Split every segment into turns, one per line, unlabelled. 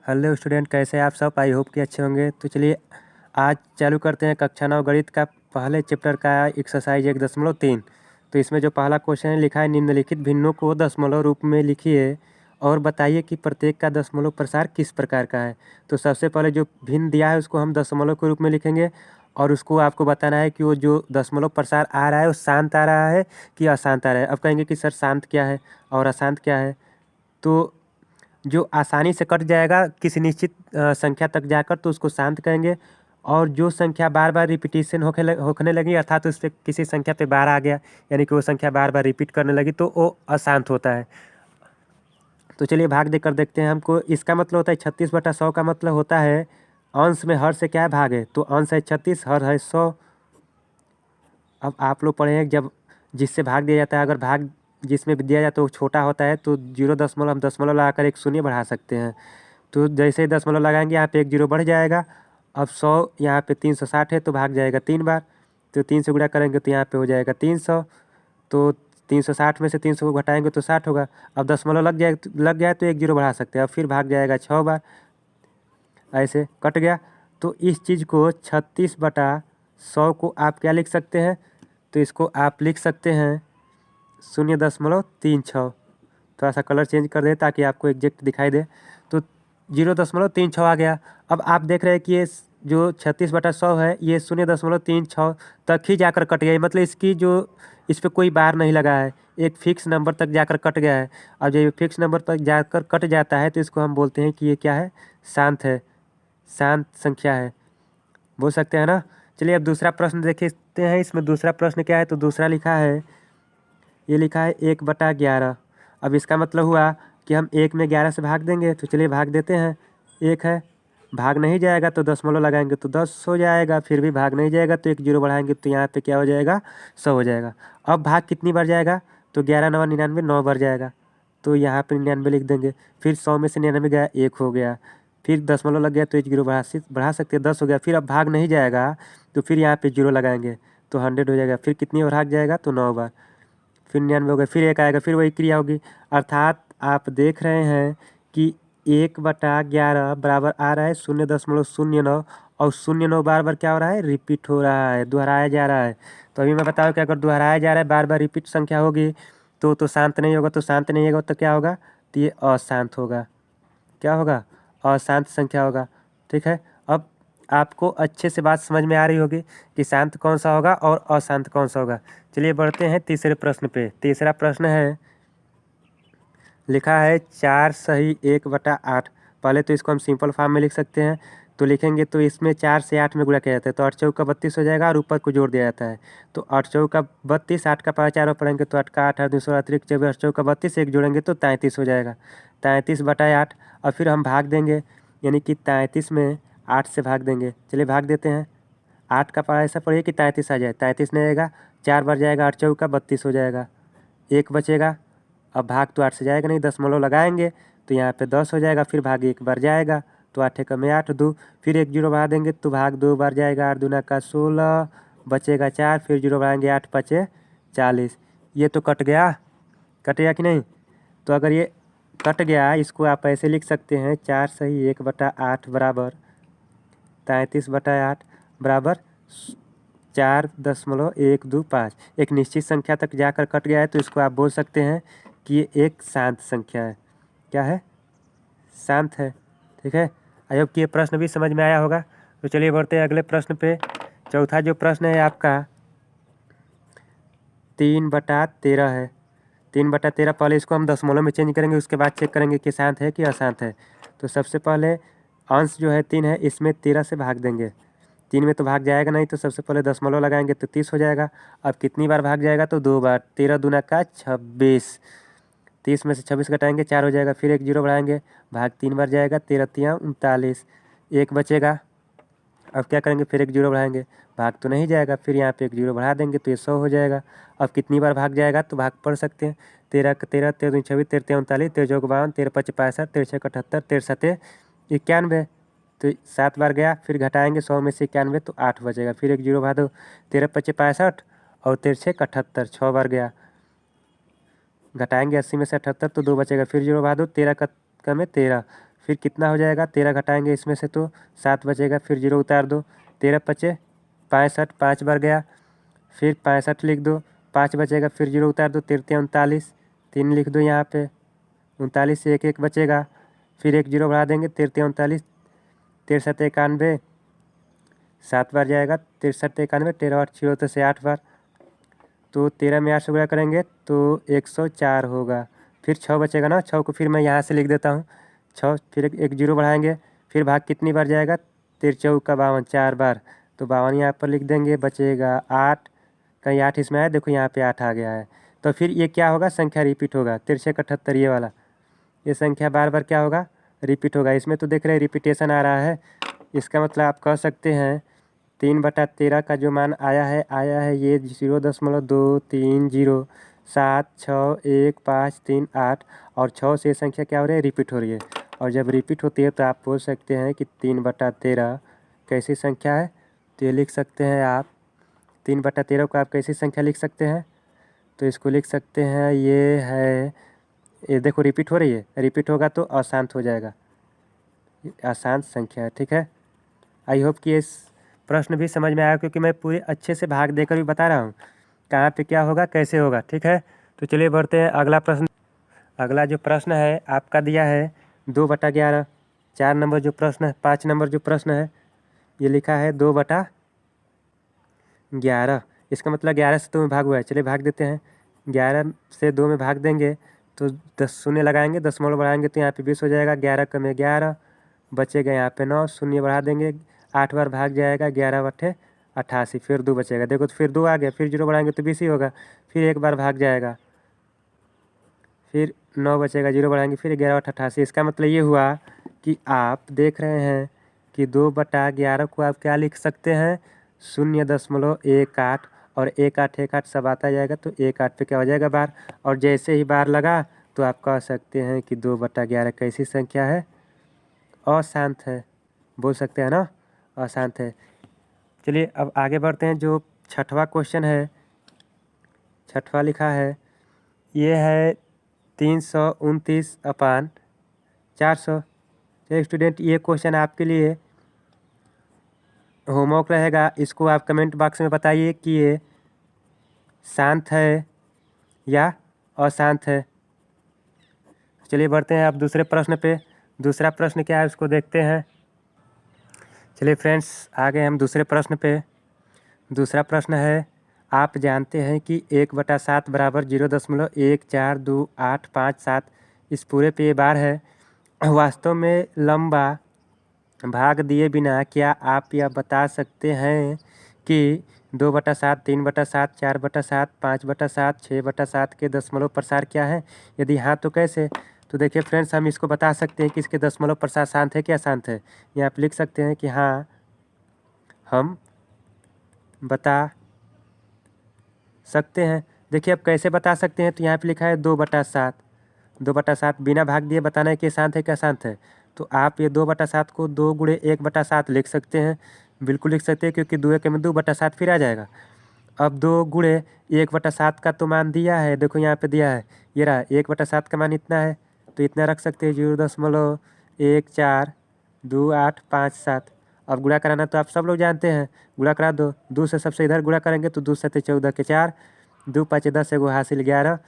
Hello student, कैसे हैं आप सब? आई होप कि अच्छे होंगे। तो चलिए आज चालू करते हैं कक्षा 9 गणित का पहले चैप्टर का एक्सरसाइज 1.3। तो इसमें जो पहला क्वेश्चन है लिखा है, निम्नलिखित भिन्नों को दशमलव रूप में लिखिए और बताइए कि प्रत्येक का दशमलव प्रसार किस प्रकार का है। तो सबसे पहले जो भिन्न दिया है उसको हम दशमलव के रूप में लिखेंगे और उसको आपको बताना है कि वो जो दशमलव प्रसार आ रहा है वो शांत आ रहा है कि अशांत आ रहा है। अब कहेंगे कि सर शांत क्या है और अशांत क्या है। तो जो आसानी से कट जाएगा किसी निश्चित संख्या तक जाकर तो उसको शांत कहेंगे। और जो संख्या बार बार रिपीटिशन होने लगी, अर्थात उस पर किसी संख्या पे बार आ गया, यानी कि वो संख्या बार बार रिपीट करने लगी, तो वो अशांत होता है। तो चलिए भाग देकर देखते हैं। हमको इसका मतलब होता है 36/100 का मतलब होता है अंश में हर से क्या है, भाग है। तो अंश है 36, हर है 100। अब आप लोग पढ़े हैं जब जिससे भाग दिया जाता है, अगर भाग जिसमें दिया जाता है वो छोटा होता है तो 0 हम दशमलव लगाकर एक शून्य बढ़ा सकते हैं। तो जैसे ही दशमलव लगाएंगे यहाँ पे एक 0 बढ़ जाएगा। अब 100 यहाँ पे 360 है तो भाग जाएगा 3 बार। तो 3 से गुणा करेंगे तो यहाँ पे हो जाएगा 300। तो 360 में से 300 को घटाएंगे तो 60 होगा। अब दशमलव लग गया तो एक 0 बढ़ा सकते हैं। अब फिर भाग जाएगा 6 बार, ऐसे कट गया। तो इस चीज़ को 36/100 को आप क्या लिख सकते हैं? तो इसको आप लिख सकते हैं 0.36। थोड़ा सा कलर चेंज कर दे ताकि आपको एग्जैक्ट दिखाई दे। तो 0.36 आ गया। अब आप देख रहे हैं कि ये जो 36/100 है ये 0.36 तक ही जाकर कट गया है। मतलब इसकी जो इस पर कोई बार नहीं लगा है, एक फिक्स नंबर तक जाकर कट गया है। अब जब ये फिक्स नंबर तक जाकर कट जाता है तो इसको हम बोलते हैं कि ये क्या है, शांत है, शांत संख्या है, बोल सकते हैं ना। चलिए अब दूसरा प्रश्न देखते हैं। इसमें दूसरा प्रश्न क्या है, तो दूसरा लिखा है, ये लिखा है 1/11। अब इसका मतलब हुआ कि हम 1 में 11 से भाग देंगे। तो चलिए भाग देते हैं। 1 है, भाग नहीं जाएगा तो दशमलव लगाएंगे तो 10 हो जाएगा। फिर भी भाग नहीं जाएगा तो एक 0 बढ़ाएंगे तो यहाँ पे क्या हो जाएगा, 100 हो जाएगा। अब भाग कितनी बार जाएगा, तो 11 9 99, 9 बार जाएगा। तो यहाँ पे 99 लिख देंगे। फिर 100 में से 99 गया, 1 हो गया। फिर दशमलव लग गया तो एक 0 बढ़ा सकते हैं, 10 हो गया। फिर अब भाग नहीं जाएगा तो फिर यहाँ पे 0 लगाएंगे तो 100 हो जाएगा। फिर कितनी बार भाग जाएगा, तो 9 बार। फिर 99 हो गया, फिर 1 आएगा, फिर वही क्रिया होगी। अर्थात आप देख रहे हैं कि 1/11 बराबर आ रहा है 0.09 और 0.9 बार बार क्या हो रहा है, रिपीट हो रहा है, दोहराया जा रहा है। तो अभी मैं बताऊँ कि अगर दोहराया जा रहा है, बार बार रिपीट संख्या होगी तो शांत नहीं होगा। तो शांत नहीं होगा तो क्या होगा, तो ये अशांत होगा। क्या होगा, अशांत संख्या होगा। ठीक है, अब आपको अच्छे से बात समझ में आ रही होगी कि शांत कौन सा होगा और अशांत कौन सा होगा। चलिए बढ़ते हैं तीसरे प्रश्न पे। तीसरा प्रश्न है, लिखा है 4 सही 1/8। पहले तो इसको हम सिंपल फॉर्म में लिख सकते हैं। तो लिखेंगे तो इसमें 4 से 8 में गुणा किया जाता है तो 8 चौका 32 हो जाएगा और ऊपर को जोड़ दिया जाता है। तो 8 चौका 32, 8 का पाँच 4 पढ़ेंगे तो 8 का 8 8 दूसरा अतिरिक्त 24, 8 चौका 32, एक जोड़ेंगे तो 33 हो जाएगा। 33/8। और फिर हम भाग देंगे, यानी कि 33 में 8 से भाग देंगे। चलिए भाग देते हैं। 8 का पारा ऐसा पढ़िए कि 33 आ जाए, 33 नहीं आएगा, 4 बार जाएगा, 8 चौका 32 हो जाएगा, एक बचेगा। अब भाग तो 8 से जाएगा नहीं, दशमलव लगाएंगे तो यहाँ पे 10 हो जाएगा। फिर भाग एक बार जाएगा तो 8 एकम में 8 2, फिर एक 0 बढ़ा देंगे तो भाग 2 बार जाएगा, 8 दूना का 16, बचेगा 4, फिर 0 बढ़ाएंगे 8 5 40। ये तो कट गया, कटेगा कि नहीं? तो अगर ये कट गया, इसको आप ऐसे लिख सकते हैं 4 सही 1/8 बराबर 33/8 बराबर 4.125। एक निश्चित संख्या तक जाकर कट गया है तो इसको आप बोल सकते हैं कि ये एक शांत संख्या है। क्या है, शांत है। ठीक है, आई होप कि ये प्रश्न भी समझ में आया होगा। तो चलिए बढ़ते हैं अगले प्रश्न पे। चौथा जो प्रश्न है आपका 3/13 है। 3/13, पहले इसको हम दशमलव में चेंज करेंगे, उसके बाद चेक करेंगे कि शांत है कि अशांत है। तो सबसे पहले अंश जो है 3 है, इसमें 13 से भाग देंगे। 3 में तो भाग जाएगा नहीं तो सबसे पहले दशमलव लगाएंगे तो 30 हो जाएगा। अब कितनी बार भाग जाएगा, तो 2 बार, 13 दूना का 26। 30 में से 26 घटाएंगे 4 हो जाएगा, फिर एक 0 बढ़ाएंगे, भाग 3 बार जाएगा, 13 तिया 39, एक बचेगा। अब क्या करेंगे, फिर एक 0 बढ़ाएंगे, भाग तो नहीं जाएगा, फिर यहाँ पे एक 0 बढ़ा देंगे तो ये 100 हो जाएगा। अब कितनी बार भाग जाएगा, तो भाग पढ़ सकते हैं। 13 का 13, 13 दूनी 26, 13 तिया 39, 13 चौक 52, 13 पच 65, 13 छः 78, 13 सत्ते 91। तो 7 बार गया, फिर घटाएंगे 100 में से 91 तो 8 बचेगा, फिर एक 0 बढ़ा दो, 13 पच 65 और 13 छः 78, 6 बार गया, घटाएंगे 80 में से 78 तो 2 बचेगा, फिर 0 बढ़ा दो, 13 का कम है 13, फिर कितना हो जाएगा, 13 घटाएंगे इसमें से तो 7 बचेगा, फिर 0 उतार दो, 13 बचे 65, 5 बार गया, फिर 65 लिख दो, 5 बचेगा, फिर 0 उतार दो, 13 39, 3 लिख दो यहाँ पे, 39 से 1 बचेगा, फिर 1 0 बढ़ा देंगे, 13 39, 63 91, 7 बार जाएगा, 63 91, 13 8 0 से 8 बार, तो 13 में 8 से गुणा करेंगे तो 104 होगा। फिर 6 बचेगा ना, 6 को फिर मैं यहाँ से लिख देता हूँ 6, फिर एक 0 बढ़ाएंगे, फिर भाग कितनी बार जाएगा, 13 चौका 52, 4 बार, तो 52 यहाँ पर लिख देंगे, बचेगा 8, कहीं 8 इसमें आया, देखो यहाँ पे 8 आ गया है। तो फिर ये क्या होगा, संख्या रिपीट होगा, 63 78 ये वाला, ये संख्या बार बार क्या होगा, रिपीट होगा। इसमें तो देख रहे हैं रिपीटेशन आ रहा है, इसका मतलब आप कह सकते हैं 3/13 का जो मान आया है ये 0.230 7 6 1 5 3 8, और 6 से संख्या क्या हो रही है, रिपीट हो रही है। और जब रिपीट होती है तो आप बोल सकते हैं कि 3/13 कैसी संख्या है, तो ये लिख सकते हैं आप 3/13 को आप कैसी संख्या लिख सकते हैं, तो इसको लिख सकते हैं ये है, ये देखो रिपीट हो रही है, रिपीट होगा तो अशांत हो जाएगा, अशांत संख्या है। ठीक है, आई होप कि इस प्रश्न भी समझ में आया, क्योंकि मैं पूरे अच्छे से भाग देकर भी बता रहा हूँ कहाँ पे क्या होगा, कैसे होगा। ठीक है, तो चलिए बढ़ते हैं अगला प्रश्न। अगला जो प्रश्न है आपका दिया है 2/11, 4 नंबर जो प्रश्न है, 5 नंबर जो प्रश्न है ये लिखा है 2/11, इसका मतलब 11 से 2 में भाग हुआ है। चलिए भाग देते हैं, 11 से 2 में भाग देंगे तो 10 शून्य लगाएंगे, 10 बढ़ाएंगे तो यहाँ पे 20 हो जाएगा, 11 कम 11 बचेगा, यहाँ पे 9 शून्य बढ़ा देंगे, 8 बार भाग जाएगा, 11 बटे 88, फिर 2 बचेगा, देखो तो फिर 2 आ गया, फिर 0 बढ़ाएंगे तो 20 ही होगा, फिर 1 बार भाग जाएगा, फिर 9 बचेगा, 0 बढ़ाएंगे, फिर 11 बटे 88। इसका मतलब ये हुआ कि आप देख रहे हैं कि 2/11 को आप क्या लिख सकते हैं, 0.18, और 1 8 1 8 सब आता जाएगा तो 1 8 पे क्या हो जाएगा बार, और जैसे ही बार लगा तो आप कह सकते हैं कि 2/11 कैसी संख्या है, अशांत है, बोल सकते हैं ना, अशांत है। चलिए अब आगे बढ़ते हैं, जो छठवां क्वेश्चन है, छठवां लिखा है ये है 329/400। चलिए स्टूडेंट, ये क्वेश्चन आपके लिए होमवर्क रहेगा, इसको आप कमेंट बॉक्स में बताइए कि ये शांत है या अशांत है। चलिए बढ़ते हैं अब दूसरे प्रश्न पे। दूसरा प्रश्न क्या है उसको देखते हैं। चलिए फ्रेंड्स, आ गए हम दूसरे प्रश्न पे। दूसरा प्रश्न है, आप जानते हैं कि 1/7 बराबर 0.1428557 इस पूरे पे ये बार है। वास्तव में लंबा भाग दिए बिना क्या आप यह बता सकते हैं कि 2/7, 3/7, 4/7, 5/7, 6/7 के दशमलव प्रसार क्या है? यदि हाँ तो कैसे? तो देखिए फ्रेंड्स, हम इसको बता सकते हैं कि इसके दशमलव प्रसार शांत है कि अशांत है। ये आप लिख सकते हैं कि हाँ हम बता सकते हैं। देखिए अब कैसे बता सकते हैं, तो यहाँ पे लिखा है 2/7। 2/7 बिना भाग दिए बताना है कि शांत है कि अशांत है। तो आप ये 2/7 को 2 गुणे 1/7 लिख सकते हैं, बिल्कुल लिख सकते हैं, क्योंकि 2 के में 2/7 फिर आ जाएगा। अब 2 गुणे 1/7 का तो मान दिया है, देखो यहाँ पे दिया है, ये रहा 1/7 का मान इतना है, तो इतना रख सकते हैं 0.142857। अब गुणा कराना तो आप सब लोग जानते हैं, गुणा करा दो, 2 से सबसे इधर गुणा करेंगे तो 2 7 14 के 4, 2 5 10 एगो हासिल 11,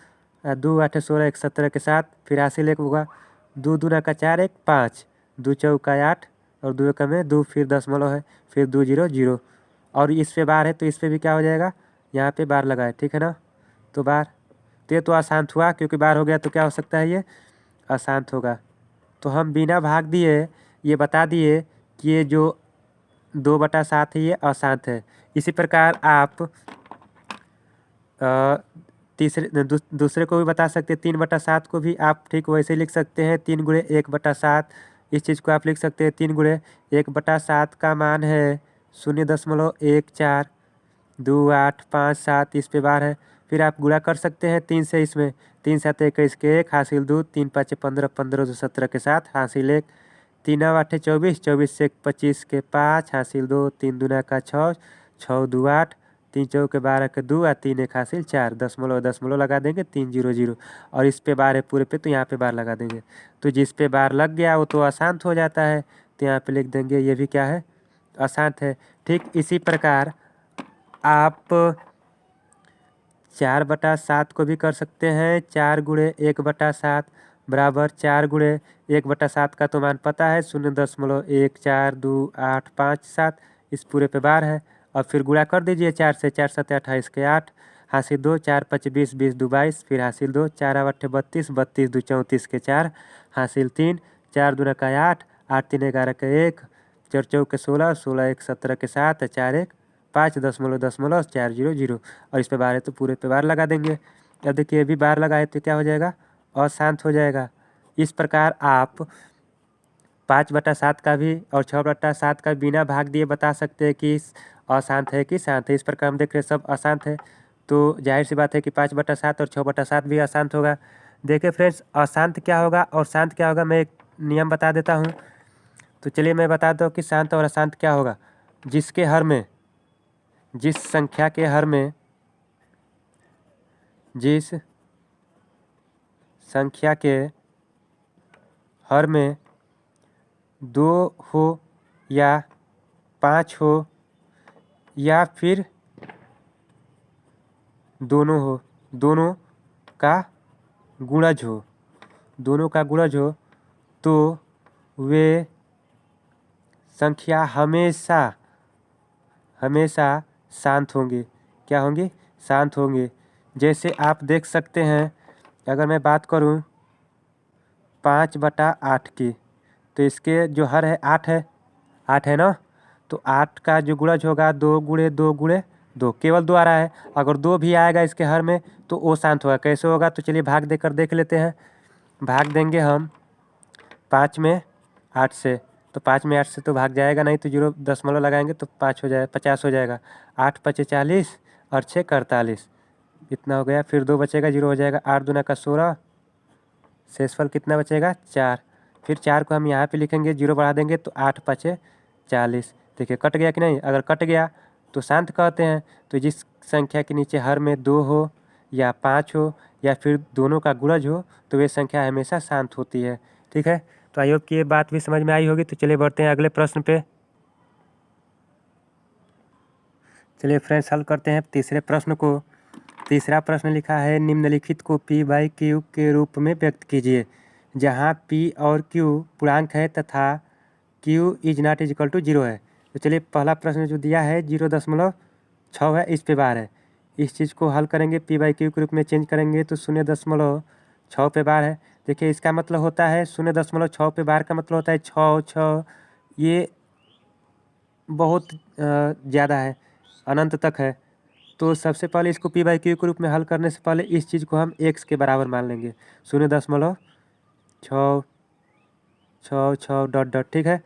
2 8 16 1 17 के 7, फिर हासिल 1 होगा, 2 दूना का 4 1 5, 2 चौका 8 और 2 एकम में 2, फिर दशमलव है, फिर 2 0 0, और इस पे बार है तो इस पे भी क्या हो जाएगा, यहाँ पे बार लगाए, ठीक है ना। तो बार, तो ये तो अशांत हुआ, क्योंकि बार हो गया तो क्या हो सकता है, ये अशांत होगा। तो हम बिना भाग दिए ये बता दिए कि ये जो 2/7 है ये अशांत है। इसी प्रकार आप दूसरे को भी बता सकते हैं, 3/7 को भी आप ठीक वैसे लिख सकते हैं, 3 गुणे 1/7। इस चीज़ को आप लिख सकते हैं 3 गुणे 1/7 का मान है 0.142857, इस पे बार है। फिर आप गुणा कर सकते हैं 3 से, इसमें 3 7 21 के 1 हासिल 2, 3 5 15 15 2 17 के 7 हासिल 1, 3 8 24 24 से 25 के 5 हासिल 2, 3 दूना का 6 6 2 8 3 चौके 12 के 2 और 3 एक हासिल 4 दशमलव दशमलव लगा देंगे 300 और इस पे बार है पूरे पे तो यहाँ पे बार लगा देंगे। तो जिस पे बार लग गया वो तो अशांत हो जाता है, तो यहाँ पे लिख देंगे ये भी क्या है, अशांत है। ठीक इसी प्रकार आप 4/7 को भी कर सकते हैं। 4 गुणे 1/7 बराबर 4 गुणे 1/7 का तो मान पता है 0.1428557, इस पूरे पे बार है। और फिर गुणा कर दीजिए 4 से, 4 7 28 के 8 हासिल 2, 4 5 20 20 2 22, फिर हासिल 2, 4 8 32 32 2 34 के 4 हासिल 3, 4 दूना का 8 8 3 11 के 1 4 चौके 16 16 1 17 के 7 4 1 5 दशमलव दशमलव 400 और इस पे बार है तो पूरे पे बार लगा देंगे। अब देखिए अभी बार लगाए तो क्या हो जाएगा, अशांत हो जाएगा। इस प्रकार आप 5/7 का भी और 6/7 का बिना भाग दिए बता सकते हैं कि अशांत है कि शांत है। इस प्रकार हम देख रहे हैं सब अशांत है, तो जाहिर सी बात है कि 5/7 और 6/7 भी अशांत होगा। देखिए फ्रेंड्स, अशांत क्या होगा और शांत क्या होगा, मैं एक नियम बता देता हूँ। तो चलिए मैं बता दूँ कि शांत और अशांत क्या होगा। जिसके हर में, जिस संख्या के हर में, जिस संख्या के हर में 2 हो या 5 हो या फिर दोनों हो, दोनों का गुणज हो, दोनों का गुणज हो, तो वे संख्या हमेशा हमेशा शांत होंगे। क्या होंगे, शांत होंगे। जैसे आप देख सकते हैं, अगर मैं बात करूं 5/8 की, तो इसके जो हर है 8 है, 8 है ना, तो 8 का जो गुणज होगा 2 गुणे 2 गुणे 2, केवल 2 आ रहा है। अगर 2 भी आएगा इसके हर में तो वो शांत होगा। कैसे होगा, तो चलिए भाग देकर देख लेते हैं। भाग देंगे हम 5 में 8 से, तो 5 में 8 से तो भाग जाएगा नहीं, तो 0 दशमलव लगाएंगे तो 5 हो जाएगा, 50 हो जाएगा। 8 5 40 और 6 48, इतना हो गया। फिर 2 बचेगा, 0 हो जाएगा। 8 दूना का 16, शेषफल कितना बचेगा 4। फिर 4 को हम यहाँ पे लिखेंगे, 0 बढ़ा देंगे तो 8 5 40। देखिए कट गया कि नहीं, अगर कट गया तो शांत कहते हैं। तो जिस संख्या के नीचे हर में 2 हो या 5 हो या फिर दोनों का गुणज हो तो वे संख्या हमेशा शांत होती है। ठीक है, तो आई होप कि ये बात भी समझ में आई होगी। तो चलिए बढ़ते हैं अगले प्रश्न पे। चलिए फ्रेंड्स, हल करते हैं तीसरे प्रश्न को। तीसरा प्रश्न लिखा है, निम्नलिखित को P/Q के रूप में व्यक्त कीजिए, जहाँ P और Q पूर्णांक है तथा Q is not is equal to 0 है। तो चलिए पहला प्रश्न जो दिया है 0.6 है, इस पे बार है। इस चीज़ को हल करेंगे, P/Q के रूप में चेंज करेंगे तो 0.6 पे बार है। देखिए इसका मतलब होता है 0.6 पे बार का मतलब होता है 6 6, ये बहुत ज़्यादा है, अनंत तक है। तो सबसे पहले इसको P/Q के रूप में हल करने से पहले इस चीज़ को हम x के बराबर मान लेंगे, 0.6 6 6 डॉट डॉट। ठीक है,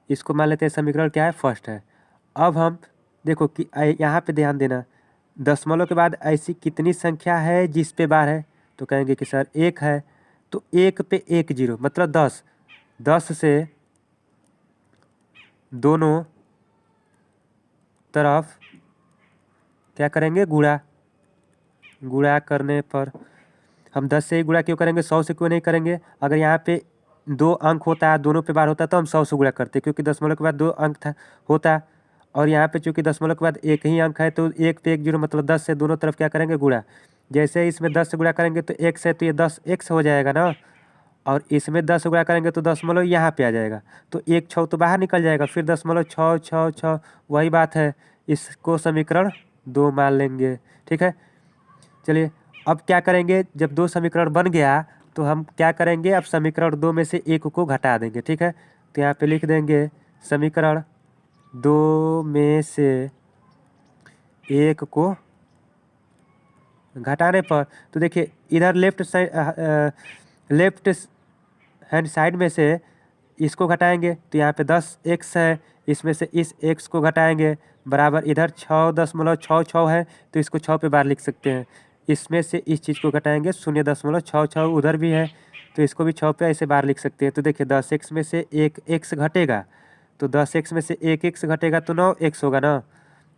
इसको मान लेते हैं समीकरण क्या है, फर्स्ट है। अब हम देखो कि यहाँ पे ध्यान देना, दशमलव के बाद ऐसी कितनी संख्या है जिस पे बार है, तो कहेंगे कि सर 1 है। तो 1 पे 1 0 मतलब 10, 10 से दोनों तरफ क्या करेंगे, गुणा। गुणा करने पर हम 10 से ही गुणा क्यों करेंगे, 100 से क्यों नहीं करेंगे। अगर यहाँ पे 2 अंक होता है, दोनों पे बार होता है तो हम 100 से गुणा करते, क्योंकि दशमलव के बाद 2 अंक था होता। और यहाँ पे चूंकि दशमलव के बाद 1 ही अंक है तो 1 पे 1 0 मतलब 10 से दोनों तरफ क्या करेंगे, गुणा। जैसे इसमें 10 से गुणा करेंगे तो x है, तो ये 10x हो जाएगा ना। और इसमें 10 से गुणा करेंगे तो दशमलव यहाँ पे आ जाएगा, तो 1 6 तो बाहर निकल जाएगा, फिर दशमलव 6 6 6, वही बात है। इसको समीकरण 2 मान लेंगे। ठीक है, चलिए अब क्या करेंगे, जब 2 समीकरण बन गया तो हम क्या करेंगे, अब समीकरण 2 में से 1 को घटा देंगे। ठीक है, तो यहाँ पे लिख देंगे समीकरण 2 में से 1 को घटाने पर, तो देखिए इधर लेफ्ट हैंड साइड में से इसको घटाएंगे तो यहाँ पे 10x है, इसमें से इस x को घटाएंगे बराबर इधर 6.6 है तो इसको 6 पे बार लिख सकते हैं। इसमें से इस चीज़ को घटाएंगे 0.66 उधर भी है तो इसको भी 6 पे ऐसे बार लिख सकते हैं। तो देखिए 10x में से 1x घटेगा, तो 10x में से 1x घटेगा तो 9x होगा ना।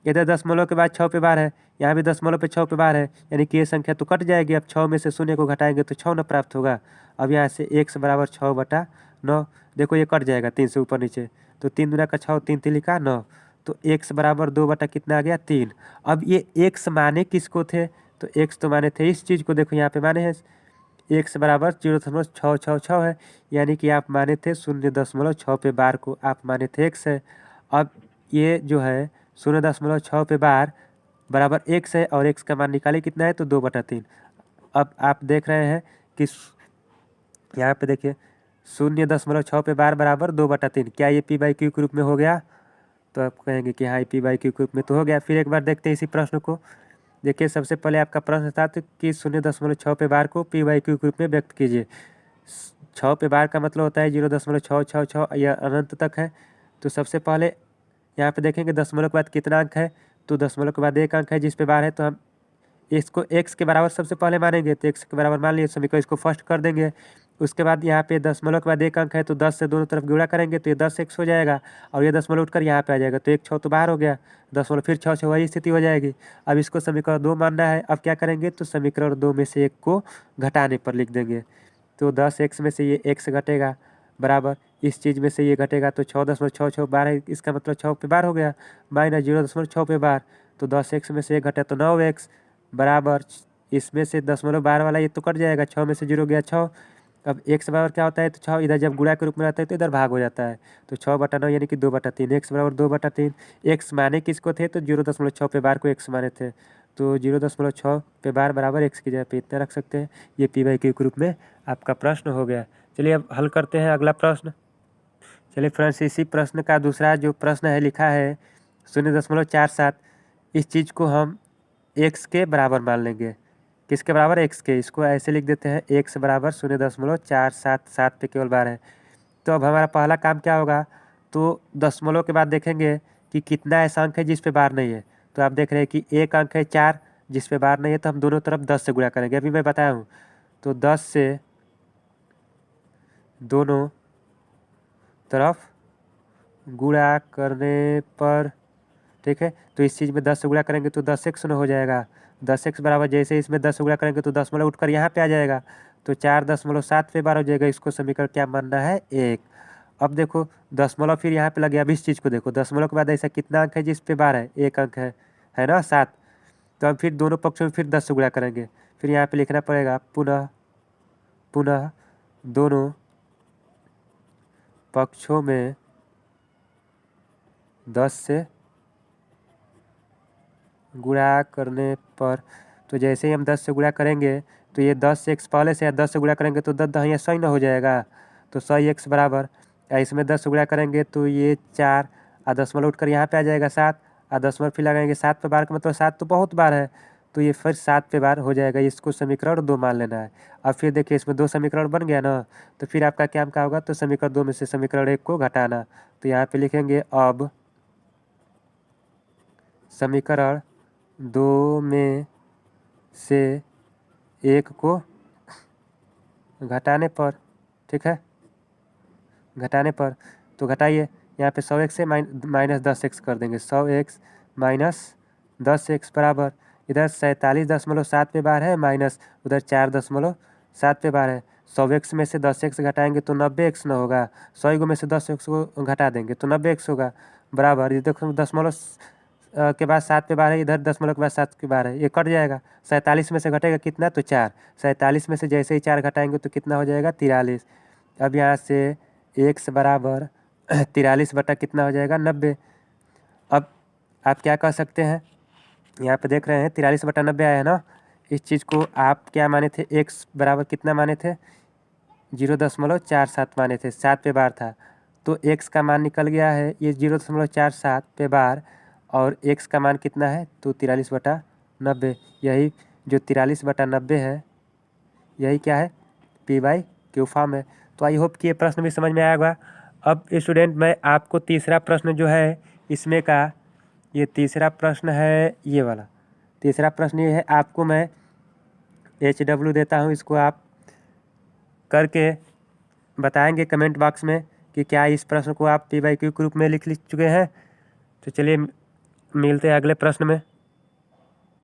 इधर दशमलव के बाद 6 पे बार है, यहाँ भी दशमलव पे 6 पे बार है, यानी कि ये संख्या तो कट जाएगी। अब 6 में से शून्य को घटाएंगे तो 6 न प्राप्त होगा। अब यहाँ से x बराबर 6/9, देखो ये कट जाएगा 3 से ऊपर नीचे, तो 3 दूना का 6, 3 तिली का 9, तो x बराबर 2 बटा कितना आ गया 3। अब ये x माने किसको थे, तो x तो माने थे इस चीज़ को, देखो यहाँ पे माने हैं x बराबर 0.666 है, यानी कि आप माने थे 0.6 पे बार को आप माने थे x है। अब ये जो है 0.6 पे बार बराबर x है और x का मान निकाले कितना है, तो 2/3। अब आप देख रहे हैं कि यहाँ पे देखिए 0.6 पे बार बराबर 2/3, क्या ये p/q के रूप में हो गया, तो आप कहेंगे कि हाँ p/q के रूप में तो हो गया। फिर एक बार देखते हैं इसी प्रश्न को। देखिए सबसे पहले आपका प्रश्न था तो कि 0.6 पे बार को p/q के रूप में व्यक्त कीजिए। 6 पे बार का मतलब होता है 0.666, यह अनंत तक है। तो सबसे पहले यहाँ पे देखेंगे दशमलव के बाद कितना अंक है, तो दशमलव के बाद एक अंक है जिस पे बार है, तो हम इसको x के बराबर सबसे पहले मानेंगे, तो x के बराबर मान लिए समीकरण इसको फर्स्ट कर देंगे। उसके बाद यहाँ पे दशमलव के बाद एक अंक है, तो 10 से दोनों तरफ गुणा करेंगे तो ये 10x हो जाएगा, और ये दशमलव उठकर यहाँ पे आ जाएगा, तो 1 6 तो बाहर हो गया, दशमलव फिर 6 वही स्थिति हो जाएगी। अब इसको समीकरण 2 मानना है। अब क्या करेंगे, तो समीकरण 2 में से 1 को घटाने पर लिख देंगे, तो 10x में से ये x घटेगा बराबर इस चीज़ में से ये घटेगा, तो 6.66 बार है, इसका मतलब 6 पे बार हो गया, माइनस 0.6 पे बार, तो 10x में से 1 घटा तो 9x बराबर इसमें से दशमलव बार वाला ये तो कट जाएगा, 6 में से 0 गया 6। अब x बराबर क्या होता है, तो 6 इधर जब गुणा के रूप में रहता है तो इधर भाग हो जाता है, तो 6/9 यानी कि 2/3, x बराबर 2/3। x माने किसको थे, तो 0.6 पे बार को x माने थे, तो 0.6 पे बार बराबर x की जगह पे इतना रख सकते हैं। ये p/q के रूप में आपका प्रश्न हो गया। चलिए अब हल करते हैं अगला प्रश्न। चलिए फ्रेंड्स, इसी प्रश्न का दूसरा जो प्रश्न है लिखा है 0.47, इस चीज़ को हम x के बराबर मान लेंगे। किसके बराबर, x के। इसको ऐसे लिख देते हैं x बराबर 0.477 पे केवल बार है। तो अब हमारा पहला काम क्या होगा, तो दशमलव के बाद देखेंगे कि कितना ऐसा अंक है जिस पे बार नहीं है। तो आप देख रहे हैं कि एक अंक है 4 जिस पे बार नहीं है, तो हम दोनों तरफ 10 से गुणा करेंगे, अभी मैं बताया हूँ। तो 10 से दोनों तरफ गुणा करने पर, ठीक है, तो इस चीज़ में 10 से गुणा करेंगे तो 10x न हो जाएगा। 10x बराबर जैसे इसमें 10 से गुणा करेंगे तो दशमलव उठकर यहाँ पे आ जाएगा, तो 4.7 पे बार हो जाएगा। इसको समीकरण क्या मानना है, 1। अब देखो दशमलव फिर यहाँ पे लगे, अब इस चीज़ को देखो, दशमलव के बाद ऐसा कितना अंक है जिस पे बार है, एक अंक है ना 7। तो हम फिर दोनों पक्षों में फिर 10 से गुणा करेंगे, फिर यहाँ पे लिखना पड़ेगा पुनः दोनों पक्षों में 10 से गुणा करने पर, तो जैसे ही हम 10 से गुणा करेंगे तो ये 10 से x पहले से 10 से गुणा करेंगे तो 10 दहिया 100 न हो जाएगा, तो 100x बराबर, इसमें 10 से गुणा करेंगे तो ये 4 दशमलव उठकर यहाँ पे आ जाएगा 7, दशमलव फिर लगाएंगे 7 पे बार का मतलब 7 तो बहुत बार है, तो ये फिर 7 पे बार हो जाएगा। इसको समीकरण 2 मान लेना है। अब फिर देखिए इसमें 2 समीकरण बन गया ना, तो फिर आपका क्या क्या होगा, तो समीकरण 2 में से समीकरण 1 को घटाना, तो यहाँ पे लिखेंगे अब समीकरण 2 में से 1 को घटाने पर, ठीक है, घटाने पर, तो घटाइए, यहाँ पे 100x से माइनस 10x कर देंगे, 100x माइनस 10x बराबर इधर 47.7 पे बार है, माइनस उधर 4.7 पे बार है। 100x में से 10x घटाएंगे तो 90x न होगा, 100 में से 10x को घटा देंगे तो 90x होगा बराबर, ये देखो दशमलव के बाद 7 पे बार है, इधर दशमलव के बाद 7 के बार है, ये कट जाएगा। 47 में से घटेगा कितना, तो 4, 47 में से जैसे ही 4 घटाएंगे तो कितना हो जाएगा 43। अब यहाँ से x बराबर 43 बटा कितना हो जाएगा 90। अब आप क्या कह सकते हैं, यहाँ पे देख रहे हैं 43/90 आया है ना, इस चीज़ को आप क्या माने थे, x बराबर कितना माने थे, 0.47 माने थे, 7 पे बार था, तो x का मान निकल गया है ये 0.47 पे बार, और x का मान कितना है, तो 43/90। यही जो 43/90 है, यही क्या है, p/q फॉर्म है। तो आई होप कि ये प्रश्न भी समझ में आया होगा। अब स्टूडेंट मैं आपको तीसरा प्रश्न जो है इसमें का, ये तीसरा प्रश्न है ये वाला, तीसरा प्रश्न ये है, आपको मैं HW देता हूँ, इसको आप करके बताएंगे कमेंट बॉक्स में कि क्या इस प्रश्न को आप p/q के रूप में लिख चुके हैं। तो चलिए मिलते हैं अगले प्रश्न में।